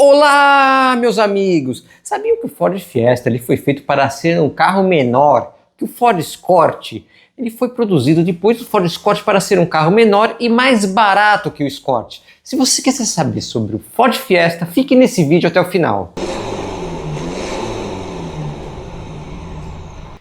Olá, meus amigos! Sabiam que o Ford Fiesta ele foi feito para ser um carro menor que o Ford Escort? Ele foi produzido depois do Ford Escort para ser um carro menor e mais barato que o Escort. Se você quer saber sobre o Ford Fiesta, fique nesse vídeo até o final.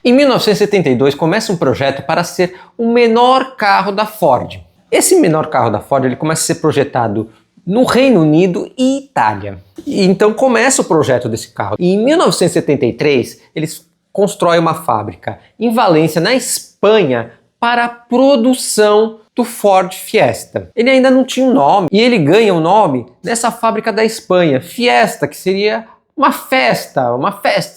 Em 1972 começa um projeto para ser o menor carro da Ford. Esse menor carro da Ford ele começa a ser projetado no Reino Unido e Itália. E então começa o projeto desse carro. E em 1973, eles constroem uma fábrica em Valência, na Espanha, para a produção do Ford Fiesta. Ele ainda não tinha um nome, e ele ganha o nome dessa fábrica da Espanha, Fiesta, que seria uma festa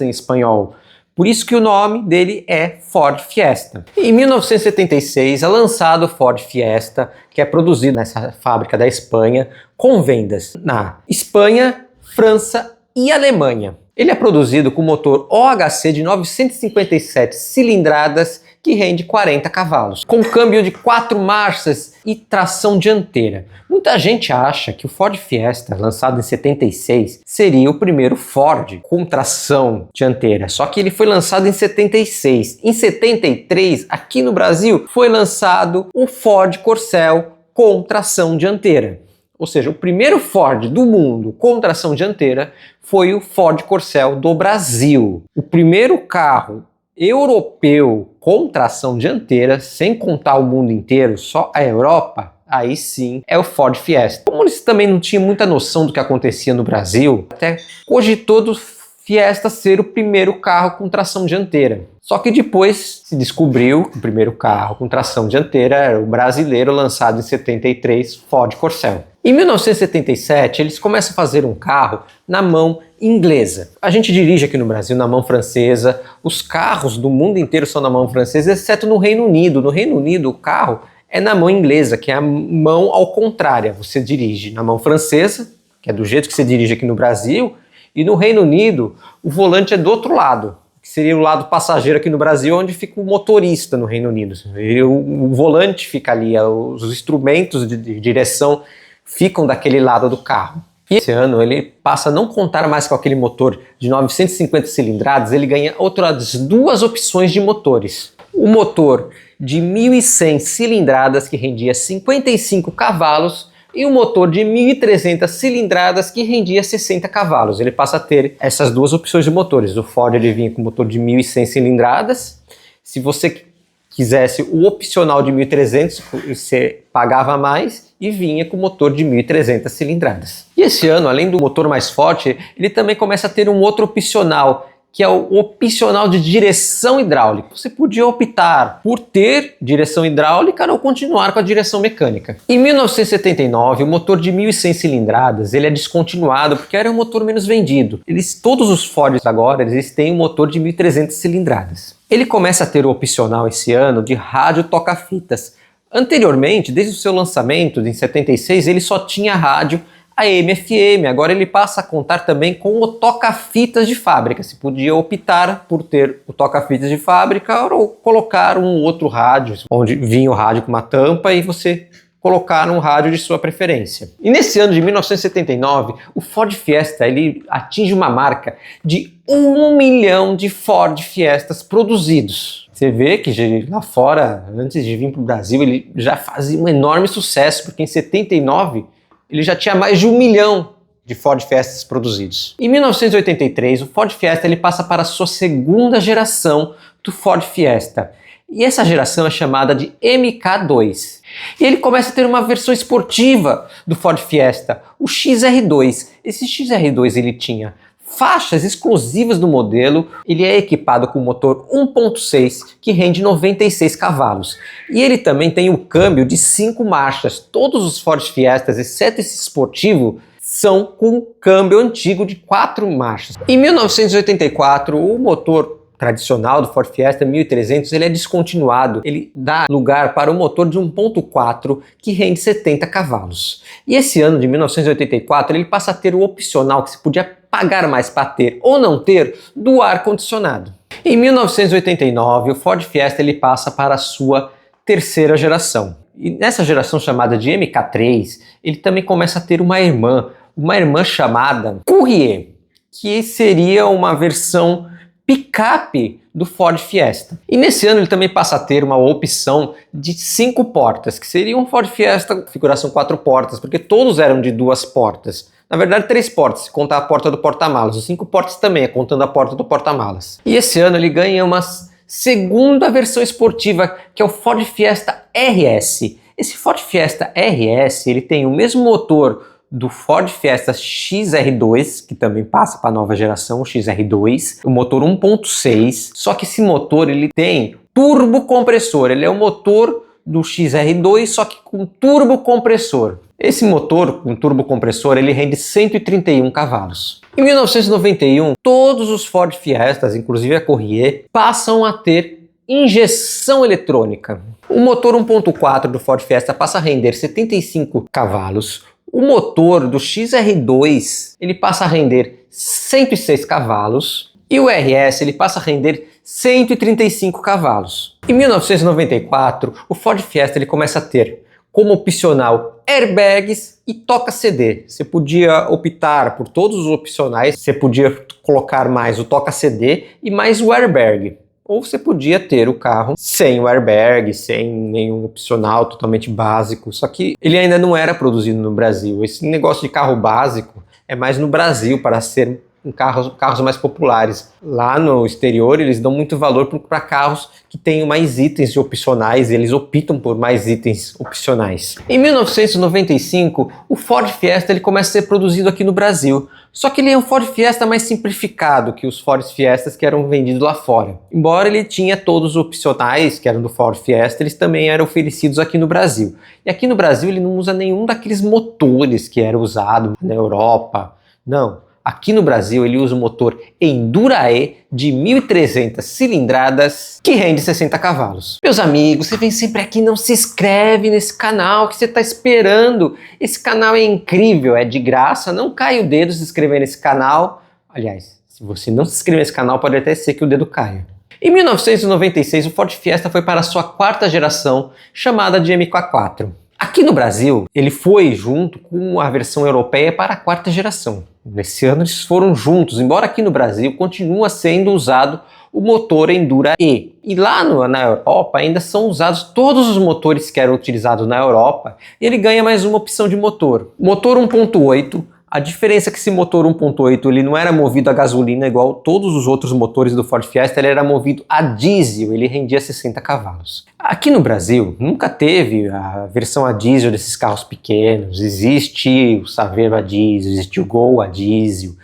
em espanhol. Por isso que o nome dele é Ford Fiesta. Em 1976 é lançado o Ford Fiesta, que é produzido nessa fábrica da Espanha, com vendas na Espanha, França e Alemanha. Ele é produzido com motor OHC de 957 cilindradas que rende 40 cavalos, com câmbio de 4 marchas e tração dianteira. Muita gente acha que o Ford Fiesta, lançado em 76, seria o primeiro Ford com tração dianteira, só que ele foi lançado em 76. Em 73, aqui no Brasil, foi lançado o Ford Corcel com tração dianteira. Ou seja, o primeiro Ford do mundo com tração dianteira foi o Ford Corcel do Brasil. O primeiro carro europeu com tração dianteira, sem contar o mundo inteiro, só a Europa, aí sim é o Ford Fiesta. Como eles também não tinham muita noção do que acontecia no Brasil, até cogitou do Fiesta ser o primeiro carro com tração dianteira. Só que depois se descobriu que o primeiro carro com tração dianteira era o brasileiro, lançado em 73, Ford Corcel. Em 1977, eles começam a fazer um carro na mão inglesa. A gente dirige aqui no Brasil na mão francesa, os carros do mundo inteiro são na mão francesa, exceto no Reino Unido. No Reino Unido, o carro é na mão inglesa, que é a mão ao contrário. Você dirige na mão francesa, que é do jeito que você dirige aqui no Brasil, e no Reino Unido, o volante é do outro lado, que seria o lado passageiro aqui no Brasil, onde fica o motorista no Reino Unido. E o volante fica ali, os instrumentos de direção ficam daquele lado do carro. E esse ano ele passa a não contar mais com aquele motor de 950 cilindradas, ele ganha outras duas opções de motores. O motor de 1.100 cilindradas que rendia 55 cavalos e o motor de 1.300 cilindradas que rendia 60 cavalos. Ele passa a ter essas duas opções de motores. O Ford ele vinha com motor de 1.100 cilindradas. Se você quisesse o opcional de 1.300, você pagava mais e vinha com motor de 1.300 cilindradas. E esse ano, além do motor mais forte, ele também começa a ter um outro opcional, que é o opcional de direção hidráulica. Você podia optar por ter direção hidráulica ou continuar com a direção mecânica. Em 1979, o motor de 1.100 cilindradas ele é descontinuado porque era um motor menos vendido. Todos os Fords agora eles têm um motor de 1.300 cilindradas. Ele começa a ter o opcional esse ano de rádio toca-fitas. Anteriormente, desde o seu lançamento em 76, ele só tinha rádio AM/FM, agora ele passa a contar também com o toca-fitas de fábrica. Se podia optar por ter o toca-fitas de fábrica ou colocar um outro rádio, onde vinha o rádio com uma tampa e você colocar um rádio de sua preferência. E nesse ano de 1979, o Ford Fiesta ele atinge uma marca de 1 milhão de Ford Fiestas produzidos. Você vê que lá fora, antes de vir para o Brasil, ele já fazia um enorme sucesso, porque em 79 ele já tinha mais de 1 milhão de Ford Fiestas produzidos. Em 1983, o Ford Fiesta ele passa para a sua segunda geração do Ford Fiesta. E essa geração é chamada de MK2. E ele começa a ter uma versão esportiva do Ford Fiesta, o XR2. Esse XR2 ele tinha faixas exclusivas do modelo, ele é equipado com motor 1.6 que rende 96 cavalos. E ele também tem o câmbio de 5 marchas. Todos os Ford Fiestas, exceto esse esportivo, são com câmbio antigo de 4 marchas. Em 1984, o motor tradicional do Ford Fiesta 1300 ele é descontinuado. Ele dá lugar para o motor de 1.4 que rende 70 cavalos. E esse ano de 1984 ele passa a ter o opcional que se podia pagar mais para ter ou não ter do ar-condicionado. Em 1989 o Ford Fiesta ele passa para a sua terceira geração. E nessa geração chamada de MK3 ele também começa a ter uma irmã, uma irmã chamada Courier, que seria uma versão picape do Ford Fiesta. E nesse ano ele também passa a ter uma opção de 5 portas, que seria um Ford Fiesta configuração 4 portas, porque todos eram de 2 portas. Na verdade, 3 portas, se contar a porta do porta-malas. Os 5 portas também, contando a porta do porta-malas. E esse ano ele ganha uma segunda versão esportiva, que é o Ford Fiesta RS. Esse Ford Fiesta RS, ele tem o mesmo motor do Ford Fiesta XR2, que também passa para a nova geração, o XR2, o motor 1.6, só que esse motor ele tem turbo compressor, ele é o motor do XR2, só que com turbo compressor. Esse motor com turbo compressor, ele rende 131 cavalos. Em 1991, todos os Ford Fiestas, inclusive a Courier, passam a ter injeção eletrônica. O motor 1.4 do Ford Fiesta passa a render 75 cavalos. O motor do XR2 ele passa a render 106 cavalos e o RS ele passa a render 135 cavalos. Em 1994, o Ford Fiesta ele começa a ter como opcional airbags e toca-CD. Você podia optar por todos os opcionais, você podia colocar mais o toca-CD e mais o airbag. Ou você podia ter o carro sem o airbag, sem nenhum opcional, totalmente básico. Só que ele ainda não era produzido no Brasil. Esse negócio de carro básico é mais no Brasil para ser carros mais populares. Lá no exterior eles dão muito valor para carros que tenham mais itens de opcionais e eles optam por mais itens opcionais. Em 1995, o Ford Fiesta ele começa a ser produzido aqui no Brasil. Só que ele é um Ford Fiesta mais simplificado que os Ford Fiestas que eram vendidos lá fora. Embora ele tinha todos os opcionais que eram do Ford Fiesta, eles também eram oferecidos aqui no Brasil. E aqui no Brasil ele não usa nenhum daqueles motores que era usado na Europa. Não. Aqui no Brasil ele usa o motor Endura-E de 1.300 cilindradas que rende 60 cavalos. Meus amigos, você vem sempre aqui e não se inscreve nesse canal, que você está esperando? Esse canal é incrível, é de graça, não cai o dedo se inscrever nesse canal. Aliás, se você não se inscrever nesse canal pode até ser que o dedo caia. Em 1996 o Ford Fiesta foi para a sua 4ª geração, chamada de MK4. Aqui no Brasil, ele foi junto com a versão europeia para a 4ª geração. Nesse ano eles foram juntos, embora aqui no Brasil continua sendo usado o motor Endura-E. E lá na Europa ainda são usados todos os motores que eram utilizados na Europa e ele ganha mais uma opção de motor. Motor 1.8. A diferença é que esse motor 1.8 ele não era movido a gasolina igual todos os outros motores do Ford Fiesta, ele era movido a diesel, ele rendia 60 cavalos. Aqui no Brasil nunca teve a versão a diesel desses carros pequenos, existe o Saveiro a diesel, existe o Gol a diesel,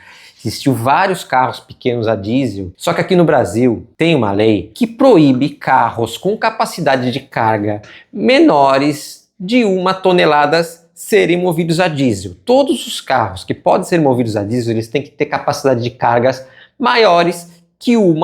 existiu vários carros pequenos a diesel, só que aqui no Brasil tem uma lei que proíbe carros com capacidade de carga menores de 1 tonelada serem movidos a diesel. Todos os carros que podem ser movidos a diesel, eles têm que ter capacidade de cargas maiores que 1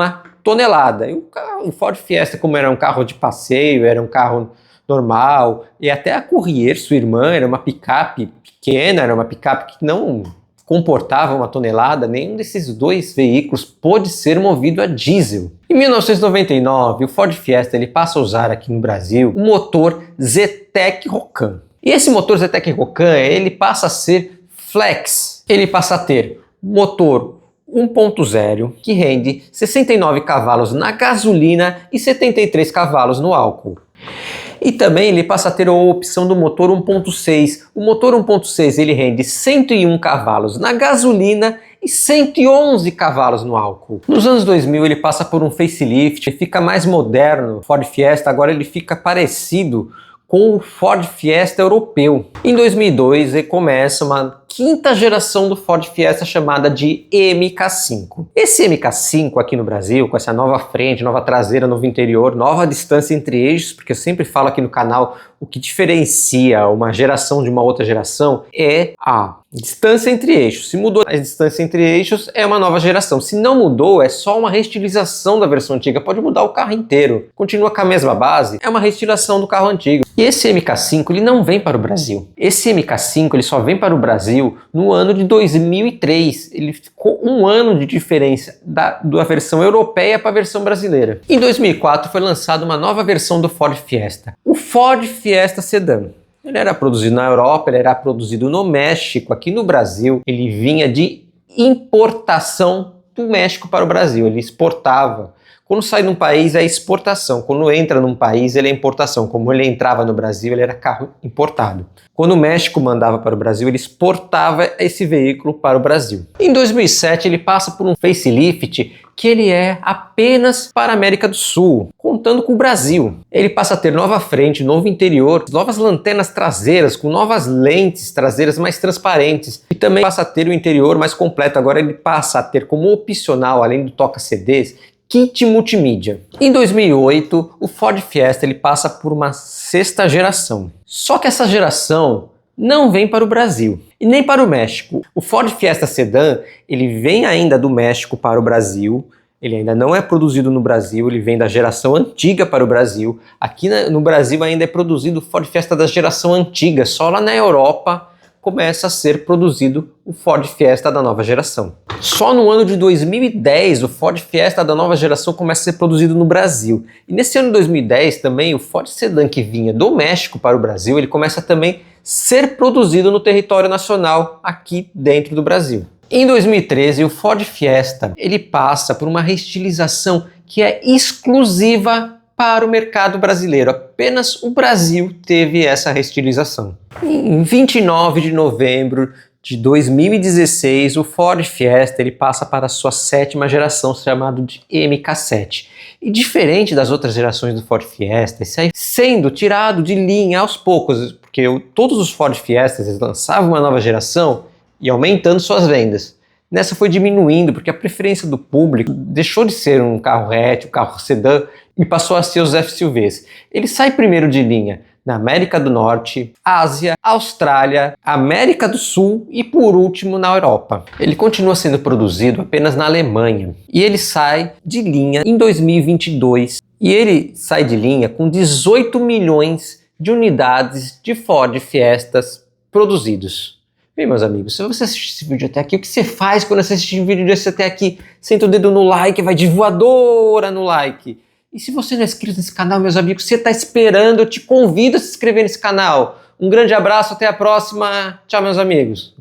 tonelada. E o Ford Fiesta, como era um carro de passeio, era um carro normal, e até a Courier, sua irmã, era uma picape pequena, era uma picape que não comportava 1 tonelada, nenhum desses dois veículos pôde ser movido a diesel. Em 1999, o Ford Fiesta ele passa a usar aqui no Brasil o motor Zetec Rocan. E esse motor Zetec Rocan, ele passa a ser flex. Ele passa a ter motor 1.0 que rende 69 cavalos na gasolina e 73 cavalos no álcool. E também ele passa a ter a opção do motor 1.6. O motor 1.6 ele rende 101 cavalos na gasolina e 111 cavalos no álcool. Nos anos 2000 ele passa por um facelift, ele fica mais moderno. O Ford Fiesta agora ele fica parecido com o Ford Fiesta europeu. Em 2002 ele começa uma 5ª geração do Ford Fiesta chamada de MK5. Esse MK5 aqui no Brasil, com essa nova frente, nova traseira, novo interior, nova distância entre eixos, porque eu sempre falo aqui no canal, o que diferencia uma geração de uma outra geração é a distância entre eixos. Se mudou a distância entre eixos, é uma nova geração. Se não mudou, é só uma reestilização da versão antiga. Pode mudar o carro inteiro. Continua com a mesma base, é uma reestilização do carro antigo. E esse MK5 ele não vem para o Brasil. Esse MK5 ele só vem para o Brasil no ano de 2003. Ele ficou um ano de diferença da versão europeia para a versão brasileira. Em 2004 foi lançada uma nova versão do Ford Fiesta, o Ford Fiesta Sedan. Ele era produzido na Europa, ele era produzido no México, aqui no Brasil ele vinha de importação do México para o Brasil, ele exportava. Quando sai de um país é exportação, quando entra num país ele é importação. Como ele entrava no Brasil, ele era carro importado. Quando o México mandava para o Brasil, ele exportava esse veículo para o Brasil. Em 2007 ele passa por um facelift que ele é apenas para a América do Sul, contando com o Brasil. Ele passa a ter nova frente, novo interior, novas lanternas traseiras com novas lentes traseiras mais transparentes e também passa a ter o interior mais completo. Agora ele passa a ter como opcional, além do toca-CDs, kit multimídia. Em 2008, o Ford Fiesta ele passa por uma sexta geração. Só que essa geração não vem para o Brasil e nem para o México. O Ford Fiesta Sedan ele vem ainda do México para o Brasil. Ele ainda não é produzido no Brasil, ele vem da geração antiga para o Brasil. Aqui no Brasil ainda é produzido o Ford Fiesta da geração antiga. Só lá na Europa começa a ser produzido o Ford Fiesta da nova geração. Só no ano de 2010 o Ford Fiesta da nova geração começa a ser produzido no Brasil. E nesse ano de 2010 também o Ford Sedan que vinha do México para o Brasil, ele começa também a ser produzido no território nacional aqui dentro do Brasil. Em 2013 o Ford Fiesta ele passa por uma reestilização que é exclusiva para o mercado brasileiro. Apenas o Brasil teve essa reestilização. Em 29 de novembro de 2016, o Ford Fiesta ele passa para a sua sétima geração, chamado de MK7. E diferente das outras gerações do Ford Fiesta, isso aí sendo tirado de linha aos poucos, porque todos os Ford Fiestas eles lançavam uma nova geração e aumentando suas vendas. Nessa foi diminuindo, porque a preferência do público deixou de ser um carro hatch, um carro sedã, e passou a ser os SUVs. Ele sai primeiro de linha na América do Norte, Ásia, Austrália, América do Sul e por último na Europa. Ele continua sendo produzido apenas na Alemanha e ele sai de linha em 2022 e ele sai de linha com 18 milhões de unidades de Ford Fiestas produzidos. Bem, meus amigos, se você assistir esse vídeo até aqui, o que você faz quando você assistir um vídeo desse até aqui? Senta o dedo no like, vai de voadora no like. E se você não é inscrito nesse canal, meus amigos, você está esperando, eu te convido a se inscrever nesse canal. Um grande abraço, até a próxima. Tchau, meus amigos.